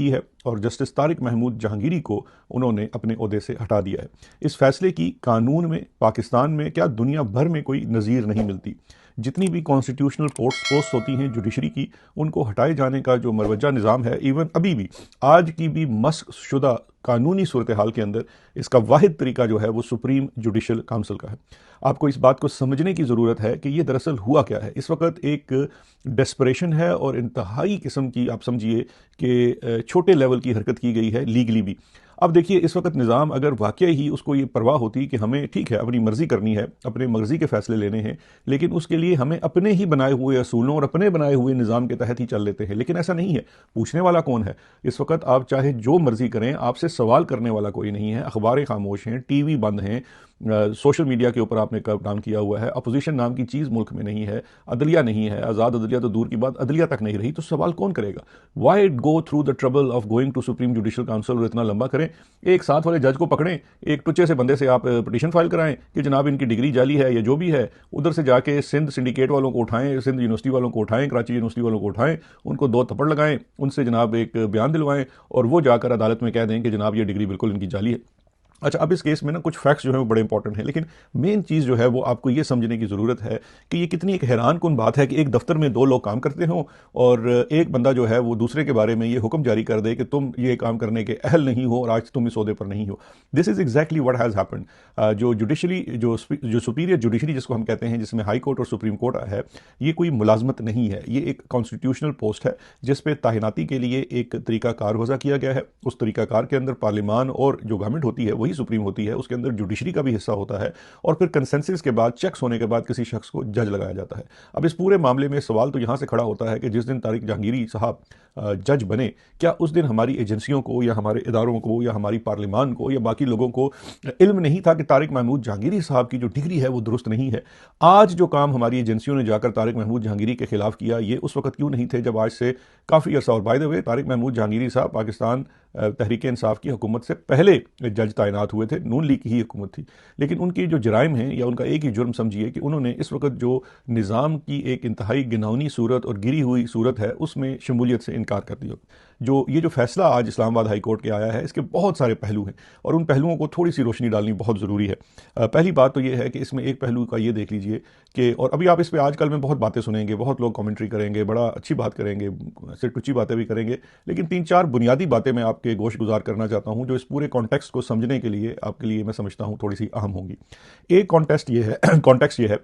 की है और जस्टिस तारिक महमूद जहांगीरी को उन्होंने अपने ओहदे से हटा दिया है। इस फैसले की कानून में, पाकिस्तान में क्या दुनिया भर में कोई नज़ीर नहीं मिलती। जितनी भी कॉन्स्टिट्यूशनल पोस्ट होती हैं जुडिशरी की, उनको हटाए जाने का जो मरवजा निज़ाम है, इवन अभी भी आज की भी मस्क शुदा कानूनी सूरत हाल के अंदर इसका वाहिद तरीका जो है वो सुप्रीम जुडिशल काउंसिल का है। आपको इस बात को समझने की ज़रूरत है कि ये दरअसल हुआ क्या है। इस वक्त एक डेस्परेशन है और इंतहाई किस्म की, आप समझिए कि छोटे लेवल की हरकत की गई है लीगली भी। अब देखिए, इस वक्त निज़ाम अगर वाकई ही उसको ये परवाह होती कि हमें ठीक है अपनी मर्ज़ी करनी है, अपने मर्ज़ी के फ़ैसले लेने हैं, लेकिन उसके लिए हमें अपने ही बनाए हुए असूलों और अपने बनाए हुए निज़ाम के तहत ही चल लेते हैं, लेकिन ऐसा नहीं है। पूछने वाला कौन है? इस वक्त आप चाहे जो मर्ज़ी करें, आपसे सवाल करने वाला कोई नहीं है। अखबारें खामोश हैं, टीवी बंद हैं, सोशल मीडिया के ऊपर आपने काम किया हुआ है, अपोजिशन नाम की चीज़ मुल्क में नहीं है, अदलिया नहीं है, आज़ाद अदलिया तो दूर की बात, अदलिया तक नहीं रही, तो सवाल कौन करेगा? Why go through the trouble of going to supreme judicial council और इतना लंबा करें? एक साथ वाले जज को पकड़ें, एक टुच्चे से बंदे से आप पिटीशन फाइल कराएं कि जनाब इनकी डिग्री जाली है या जो भी है, उधर से जाके सिंध सिंडिकेट वालों को उठाएं, सिंध यूनिवर्सिटी वालों को उठाएं, कराची यूनिवर्सिटी वालों को उठाएं, उनको 2 थप्पड़ लगाएं, उनसे जनाब एक बयान दिलवाएं और वो जाकर अदालत में कह दें कि जनाब ये डिग्री बिल्कुल इनकी जाली है। अच्छा, अब इस केस में ना कुछ फैक्ट्स जो है वो बड़े इंपॉर्टेंट हैं, लेकिन मेन चीज़ जो है वो आपको ये समझने की ज़रूरत है कि ये कितनी एक हैरान कुन बात है कि एक दफ्तर में 2 लोग काम करते हों और एक बंदा जो है वो दूसरे के बारे में ये हुक्म जारी कर दे कि तुम ये काम करने के अहल नहीं हो और आज तुम इस ओहदे पर नहीं हो। This is exactly what has happened. जो जुडिशरी जो सुपीरियर जुडिशरी जिसको हम कहते हैं, जिसमें हाई कोर्ट और सुप्रीम कोर्ट है, ये कोई मुलाजमत नहीं है, ये एक कॉन्स्टिट्यूशनल पोस्ट है जिस पे तैनाती के लिए एक तरीकाकार वज़ा किया गया है। उस तरीकाकार के अंदर पार्लियामान और जो गवर्नमेंट होती है वही सुप्रीम होती है, उसके अंदर जुडिशरी का भी हिस्सा होता है और फिर कंसेंसस के बाद, चेक्स होने के बाद किसी शख्स को जज लगाया जाता है। अब इस पूरे मामले में सवाल तो यहां से खड़ा होता है कि जिस दिन तारिक जहांगीरी साहब जज बने, क्या उस दिन हमारी एजेंसियों को या हमारे इदारों को या हमारी पार्लियामान को या बाकी लोगों को इल्म नहीं था कि तारिक महमूद जहांगीरी साहब की जो डिग्री है वो दुरुस्त नहीं है? आज जो काम हमारी एजेंसियों ने जाकर तारिक महमूद जहांगीरी के खिलाफ किया, ये उस वक्त क्यों नहीं थे जब आज से काफ़ी अर्सा, और by the way Tariq Mahmood Jahangiri साहब पाकिस्तान तहरीक इंसाफ की हुकूमत से पहले जज तैनात हुए थे, नून लीग की ही हुकूमत थी, लेकिन उनकी जो जराइम हैं या उनका एक ही जुर्म समझिए कि उन्होंने इस वक्त जो निज़ाम की एक इंतहाई घिनौनी सूरत और गिरी हुई सूरत है उसमें शमूलियत से इनकार कर दिया। जो फैसला आज इस्लामाबाद हाई कोर्ट के आया है, इसके बहुत सारे पहलू हैं और उन पहलुओं को थोड़ी सी रोशनी डालनी बहुत ज़रूरी है। पहली बात तो ये है कि इसमें एक पहलू का ये देख लीजिए कि, और अभी आप इस पर आजकल में बहुत बातें सुनेंगे, बहुत लोग कमेंट्री करेंगे, बड़ा अच्छी बात करेंगे, सिर्फ टुच्ची बातें भी करेंगे, लेकिन 3-4 बुनियादी बातें मैं आपके गोश गुजार करना चाहता हूँ जो इस पूरे कॉन्टेक्स्ट को समझने के लिए आपके लिए मैं समझता हूँ थोड़ी सी अहम होंगी। एक कॉन्टेक्स्ट ये है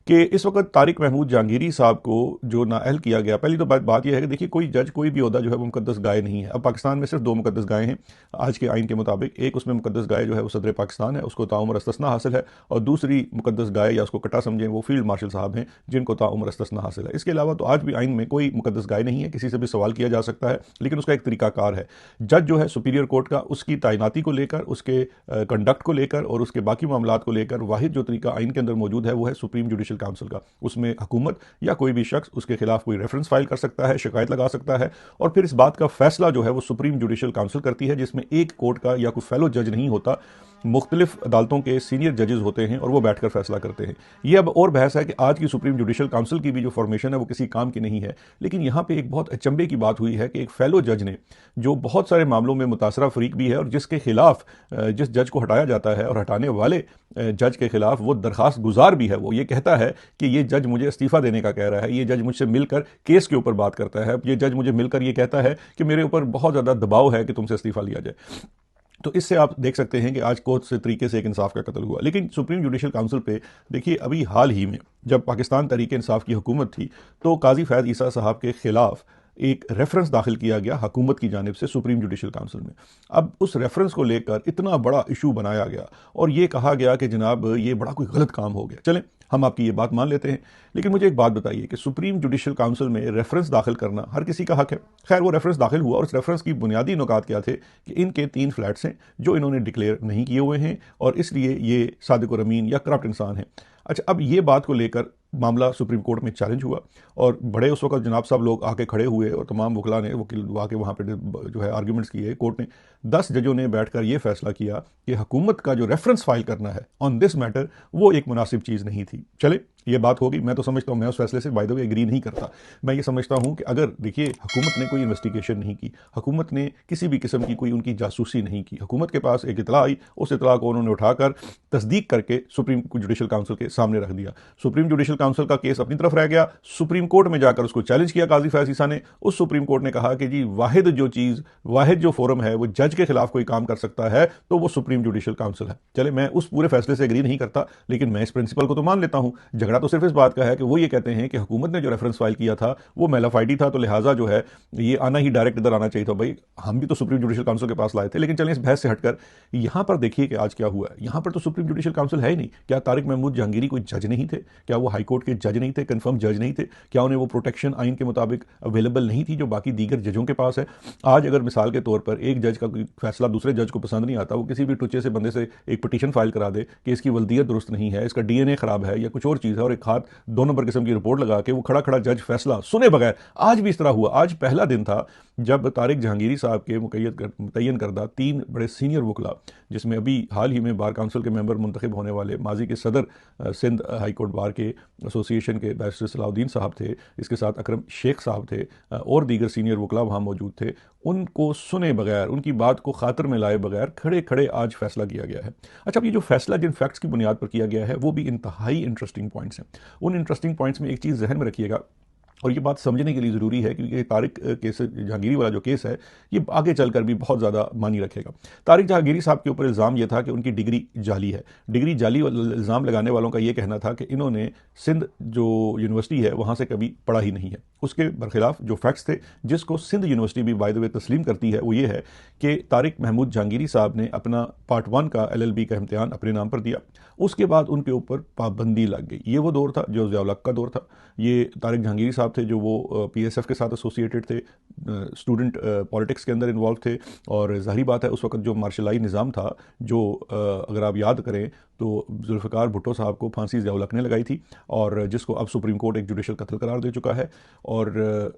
कि इस वक्त तारिक महमूद जहांगीरी साहब को जो नाअहल किया गया, पहली तो बात यह है कि देखिए, कोई जज, कोई भी ओहदा जो है वो मुकद्दस गाय नहीं है। अब पाकिस्तान में सिर्फ 2 मुकद्दस गाय हैं आज के आइन के मुताबिक। एक उसमें मुकद्दस गाय जो है वो सदर पाकिस्तान है, उसको ताउम्र इस्तिस्ना हासिल है, और दूसरी मुकद्दस गाय या उसको कट्टा समझें वो फील्ड मार्शल साहब हैं जिनको ताउम्र इस्तिस्ना हासिल है। इसके अलावा तो आज भी आइन में कोई मुकद्दस गाय नहीं है, किसी से भी सवाल किया जा सकता है, लेकिन उसका एक तरीकाकार है। जज जो है सुपीरियर कोर्ट का, उसकी तैनाती को लेकर, उसके कंडक्ट को लेकर और उसके बाकी मामलात को लेकर वाहिद जो तरीका आइन के अंदर मौजूद है वो है सुप्रीम जुडिशल काउंसिल का। में हुकूमत या कोई भी शख्स उसके खिलाफ कोई रेफरेंस फाइल कर सकता है, शिकायत लगा सकता है, और फिर इस बात का फैसला जो है वो सुप्रीम जुडिशल काउंसिल करती है, जिसमें एक कोर्ट का या कोई फेलो जज नहीं होता, मुख्तलिफ अदालतों के सीनियर जजेस होते हैं और वो बैठकर फैसला करते हैं। ये अब और बहस है कि आज की सुप्रीम जुडिशल काउंसिल की भी जो फॉर्मेशन है वो किसी काम की नहीं है, लेकिन यहाँ पे एक बहुत अचंभे की बात हुई है कि एक फेलो जज ने, जो बहुत सारे मामलों में मुतासरा फरीक भी है और जिसके खिलाफ, जिस जज को हटाया जाता है और हटाने वाले जज के खिलाफ वो दरखास्त गुजार भी है, वो ये कहता है कि ये जज मुझे इस्तीफा देने का कह रहा है, ये जज मुझसे मिलकर केस के ऊपर बात करता है, ये जज मुझे मिलकर ये कहता है कि मेरे ऊपर बहुत ज़्यादा दबाव है कि तुमसे इस्तीफा लिया जाए। तो इससे आप देख सकते हैं कि आज कोर्ट से तरीके से एक इंसाफ का कत्ल हुआ। लेकिन सुप्रीम जुडिशल काउंसिल पे देखिए, अभी हाल ही में जब पाकिस्तान तहरीक इंसाफ की हुकूमत थी तो काजी फैज़ ईसा साहब के खिलाफ एक रेफरेंस दाखिल किया गया हुकूमत की जानिब से सुप्रीम जुडिशल काउंसिल में। अब उस रेफरेंस को लेकर इतना बड़ा इशू बनाया गया और ये कहा गया कि जनाब ये बड़ा कोई गलत काम हो गया। चलें, हम आपकी ये बात मान लेते हैं, लेकिन मुझे एक बात बताइए कि सुप्रीम जुडिशल काउंसिल में रेफरेंस दाखिल करना हर किसी का हक है। खैर, वो रेफरेंस दाखिल हुआ और उस रेफरेंस की बुनियादी नुकात क्या थे कि इनके 3 फ्लैट्स हैं जो इन्होंने डिक्लेयर नहीं किए हुए हैं और इसलिए ये सादिक और अमीन या करप्ट इंसान हैं। अच्छा, अब ये बात को लेकर मामला सुप्रीम कोर्ट में चैलेंज हुआ और बड़े उस वक्त जनाब साहब लोग आके खड़े हुए और तमाम वकला ने, वकील आके वहाँ पे जो है आर्ग्यूमेंट्स किए। कोर्ट ने 10 जजों ने बैठकर ये फैसला किया कि हुकूमत का जो रेफरेंस फाइल करना है ऑन दिस मैटर वो एक मुनासिब चीज़ नहीं थी। चले, ये बात होगी। मैं तो समझता हूँ, मैं उस फैसले से बाय द वे एग्री नहीं करता। मैं ये समझता हूँ कि अगर देखिए हुकूमत ने कोई इन्वेस्टिगेशन नहीं की, हुकूमत ने किसी भी किस्म की कोई उनकी जासूसी नहीं की, हुकूमत के पास एक इतला आई, उस इतला को उन्होंने उठाकर तस्दीक करके सुप्रीम जुडिशल काउंसिल के सामने रख दिया। सुप्रीम जुडिशल काउंसिल का केस अपनी तरफ रह गया, सुप्रीम कोर्ट में जाकर उसको चैलेंज किया काजी फैज ईसा ने। उस सुप्रीम कोर्ट ने कहा कि जी वाहिद जो फोरम है वो जज के खिलाफ कोई काम कर सकता है तो वो सुप्रीम जुडिशल काउंसिल है। चले, मैं उस पूरे फैसले से एग्री नहीं करता, लेकिन मैं इस प्रिंसिपल को तो मान लेता हूं। झगड़ा तो सिर्फ इस बात का है कि वो ये कहते हैं कि हुकूमत ने जो रेफरेंस फाइल किया था वो मेलाफाइडी था, तो लिहाजा जो है ये आना ही डायरेक्ट इधर आना चाहिए था। भाई हम भी तो सुप्रीम जुडिशल काउंसिल के पास लाए थे। लेकिन चलें इस बहस से हटकर यहां पर देखिए कि आज क्या हुआ है। यहां पर तो सुप्रीम जुडिशल काउंसिल है ही नहीं। क्या तारिक महमूद जहांगीरी कोई जज नहीं थे? क्या वो हाईकोर्ट के जज नहीं थे, कंफर्म जज नहीं थे? क्या उन्हें वो प्रोटेक्शन आइन के मुताबिक अवेलेबल नहीं थी जो बाकी दीगर जजों के पास है? आज अगर मिसाल के तौर पर एक जज का कोई फैसला दूसरे जज को पसंद नहीं आता, वो किसी भी टुच्चे से बंदे से एक पिटीशन फाइल करा दे कि इसकी वल्दियत दुरुस्त नहीं है, इसका डीएनए खराब है या कुछ और चीज़ है, और एक हाथ 2 नंबर किस्म की रिपोर्ट लगा के वो खड़ा खड़ा जज फैसला सुने बगैर, आज भी इस तरह हुआ। आज पहला दिन था जब तारिक जहांगीरी साहब के मुतय्यन करदा 3 बड़े सीनियर वकला, जिसमें अभी हाल ही में बार काउंसिल के मेंबर मुंतखब होने वाले माजी के सदर सिंध हाई कोर्ट बार के एसोसिएशन के बैरिस्टर सलाउद्दीन साहब थे, इसके साथ अकरम शेख साहब थे और दीगर सीनियर वकला वहाँ मौजूद थे, उनको सुने बगैर, उनकी बात को खातर में लाए बगैर खड़े खड़े आज फैसला किया गया है। अच्छा, अब ये जो फैसला जिन फैक्ट्स की बुनियाद पर किया गया है वो भी इंतहाई इंटरेस्टिंग पॉइंट्स हैं। उन इंटरेस्टिंग पॉइंट्स में एक चीज़ जहन में रखिएगा, और ये बात समझने के लिए ज़रूरी है क्योंकि तारिक केस जहांगीरी वाला जो केस है ये आगे चलकर भी बहुत ज़्यादा मानी रखेगा। तारिक जहांगीरी साहब के ऊपर इल्ज़ाम ये था कि उनकी डिग्री जाली है। डिग्री जाली इल्ज़ाम लगाने वालों का ये कहना था कि इन्होंने सिंध जो यूनिवर्सिटी है वहाँ से कभी पढ़ा ही नहीं है। उसके बरखिलाफ जो फैक्ट्स थे जिसको सिंध यूनिवर्सिटी भी बाय द वे तस्लीम करती है वो ये है कि तारिक महमूद जहांगीरी साहब ने अपना पार्ट 1 का LLB का इम्तिहान अपने नाम पर दिया, उसके बाद उनके ऊपर पाबंदी लग गई। ये वो दौर था जो ज़िया उल हक का दौर था। ये तारिक जहांगीरी साहब थे जो वो PSF के साथ एसोसिएटेड थे, स्टूडेंट पॉलिटिक्स के अंदर इन्वॉल्व थे, और ज़ाहिर बात है उस वक्त जो मार्शलाई निज़ाम था, जो अगर आप याद करें तो जुल्फ़िकार भुट्टो साहब को फांसी ज़िया उल हक ने लगाई थी, और जिसको अब सुप्रीम कोर्ट एक जुडिशल कत्ल करार दे चुका है। और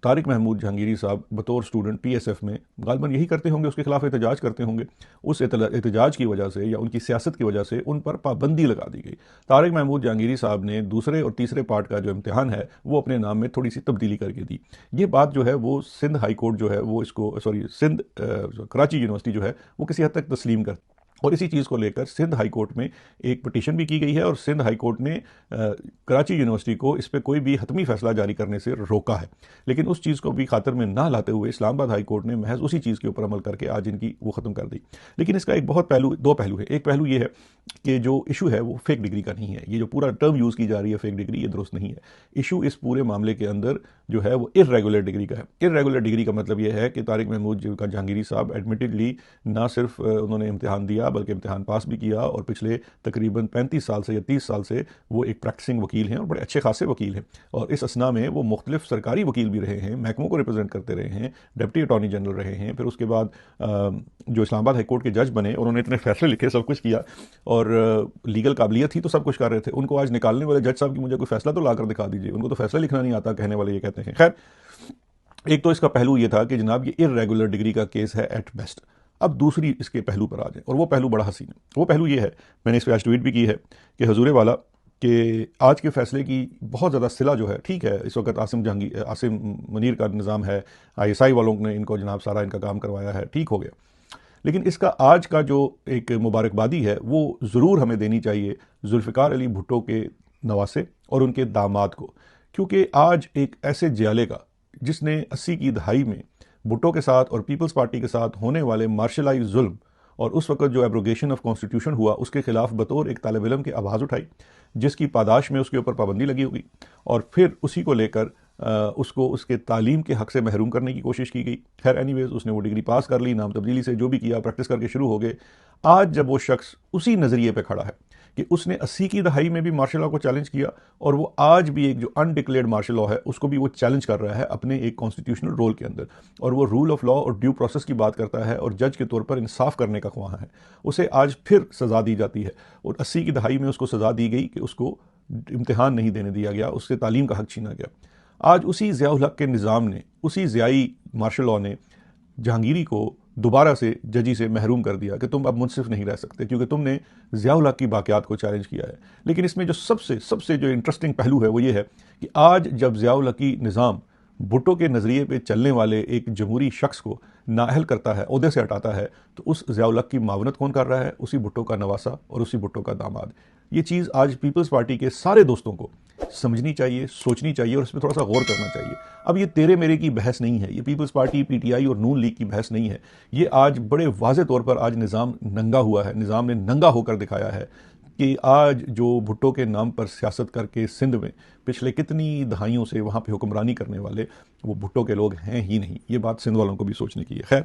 तारिक महमूद जहांगीरी साहब बतौर स्टूडेंट PSF में गालबन यही करते होंगे, उसके खिलाफ एहतजाज करते होंगे। उस एहतजाज की वजह से या उनकी सियासत की वजह से उन पर पाबंदी लगा दी गई। तारिक महमूद जहांगीरी साहब ने दूसरे और तीसरे पार्ट का जो इम्तिहान है वो अपने नाम में थोड़ी सी तब्दीली करके दी। ये बात जो है वो सिंध हाई कोर्ट जो है वो इसको सिंध कराची यूनिवर्सिटी जो है वो किसी हद तक तस्लीम कर, और इसी चीज़ को लेकर सिंध हाई कोर्ट में एक पिटीशन भी की गई है, और सिंध हाई कोर्ट ने कराची यूनिवर्सिटी को इस पर कोई भी हतमी फैसला जारी करने से रोका है। लेकिन उस चीज़ को भी खातर में ना लाते हुए इस्लामाबाद हाई कोर्ट ने महज उसी चीज़ के ऊपर अमल करके आज इनकी वो ख़त्म कर दी। लेकिन इसका एक बहुत दो पहलू है। एक पहलू ये है कि जो इशू है वो फेक डिग्री का नहीं है। ये जो पूरा टर्म यूज़ की जा रही है फेक डिग्री, ये दुरुस्त नहीं है। इशू इस पूरे मामले के अंदर जो है वो इर्रेगुलर डिग्री का है। इर्रेगुलर डिग्री का मतलब ये है कि तारिक महमूद का जहांगीरी साहब एडमिटेडली ना सिर्फ उन्होंने इम्तिहान दिया बल्कि इम्तिहान पास भी किया, और पिछले तकरीबन 35 साल से या 30 साल से वो एक प्रैक्टिसिंग वकील हैं और बड़े अच्छे खासे वकील हैं। और इस असना में वो मुख्तलिफ सरकारी वकील भी रहे हैं, महकमों को रिप्रेजेंट करते रहे हैं, डिप्टी अटॉर्नी जनरल रहे हैं, फिर उसके बाद जो इस्लामाबाद हाई कोर्ट के जज बने, उन्होंने इतने फैसले लिखे, सब कुछ किया, और लीगल काबिलियत थी तो सब कुछ कर रहे थे। उनको आज निकालने वाले जज साहब की मुझे कोई फैसला तो ला कर दिखा दीजिए, उनको तो फैसला लिखना नहीं आता कहने वाले ये कहते हैं। खैर, एक तो इसका पहलू ये था कि जनाब ये इर्रेगुलर डिग्री का केस है एट बेस्ट। अब दूसरी इसके पहलू पर आ जाए, और वो पहलू बड़ा हसीन है। वो पहलू ये है, मैंने इस पर आज ट्वीट भी की है कि हजूर वाला कि आज के फैसले की बहुत ज़्यादा सिला जो है, ठीक है इस वक्त आसिम मुनीर का निज़ाम है, ISI वालों ने इनको जनाब सारा इनका काम करवाया है, ठीक हो गया। लेकिन इसका आज का जो एक मुबारकबादी है वो ज़रूर हमें देनी चाहिए जुल्फ़िकार अली भुट्टो के नवासे और उनके दामाद को, क्योंकि आज एक ऐसे जियाले का जिसने 80 की दहाई में भुट्टो के साथ और पीपल्स पार्टी के साथ होने वाले मार्शलाई जुल्म और उस वक्त जो एब्रोगेशन ऑफ कॉन्स्टिट्यूशन हुआ उसके खिलाफ बतौर एक तालिब इल्म की आवाज़ उठाई, जिसकी पादाश में उसके ऊपर पाबंदी लगी हुई, और फिर उसी को लेकर उसको उसके तालीम के हक से महरूम करने की कोशिश की गई। खैर एनीवेज उसने वो डिग्री पास कर ली, नाम तब्दीली से जो भी किया, प्रैक्टिस करके शुरू हो गए। आज जब वो शख्स उसी नज़रिए पे खड़ा है कि उसने 80 की दहाई में भी मार्शल लॉ को चैलेंज किया, और वो आज भी एक जो अनडिक्लेयर्ड मार्शल लॉ है उसको भी वो चैलेंज कर रहा है अपने एक कॉन्स्टिट्यूशनल रोल के अंदर, और वो रूल ऑफ लॉ और ड्यू प्रोसेस की बात करता है और जज के तौर पर इंसाफ करने का ख्वाह है, उसे आज फिर सज़ा दी जाती है। और 80 की दहाई में उसको सज़ा दी गई कि उसको इम्तिहान नहीं देने दिया गया, उससे तालीम का हक छीना गया। आज उसी ज़िया उल हक के निज़ाम ने, उसी ज़ियाई मार्शल लॉ ने जहांगीरी को दोबारा से जजी से महरूम कर दिया कि तुम अब मुनसिफ नहीं रह सकते क्योंकि तुमने ज़िया-उल हक की बाक़ियात को चैलेंज किया है। लेकिन इसमें जो सबसे सबसे जो इंटरेस्टिंग पहलू है वो ये है कि आज जब ज़िया-उल हक की निज़ाम भुट्टो के नज़रिए पे चलने वाले एक जमहूरी शख्स को नाअहल करता है, ओहदे से हटाता है, तो उस ज़िया-उल हक की मावनत कौन कर रहा है? उसी भुट्टो का नवासा और उसी भुट्टो का दामाद। ये चीज़ आज पीपल्स पार्टी के सारे दोस्तों को समझनी चाहिए, सोचनी चाहिए और इसमें थोड़ा सा गौर करना चाहिए। अब ये तेरे मेरे की बहस नहीं है, ये पीपल्स पार्टी, पीटीआई और नून लीग की बहस नहीं है। ये आज बड़े वाज़े तौर पर आज निज़ाम नंगा हुआ है, निज़ाम ने नंगा होकर दिखाया है कि आज जो भुट्टो के नाम पर सियासत करके सिंध में पिछले कितनी दहाइयों से वहाँ पे हुक्मरानी करने वाले वो भुट्टो के लोग हैं ही नहीं। ये बात सिंध वालों को भी सोचने की है। खैर,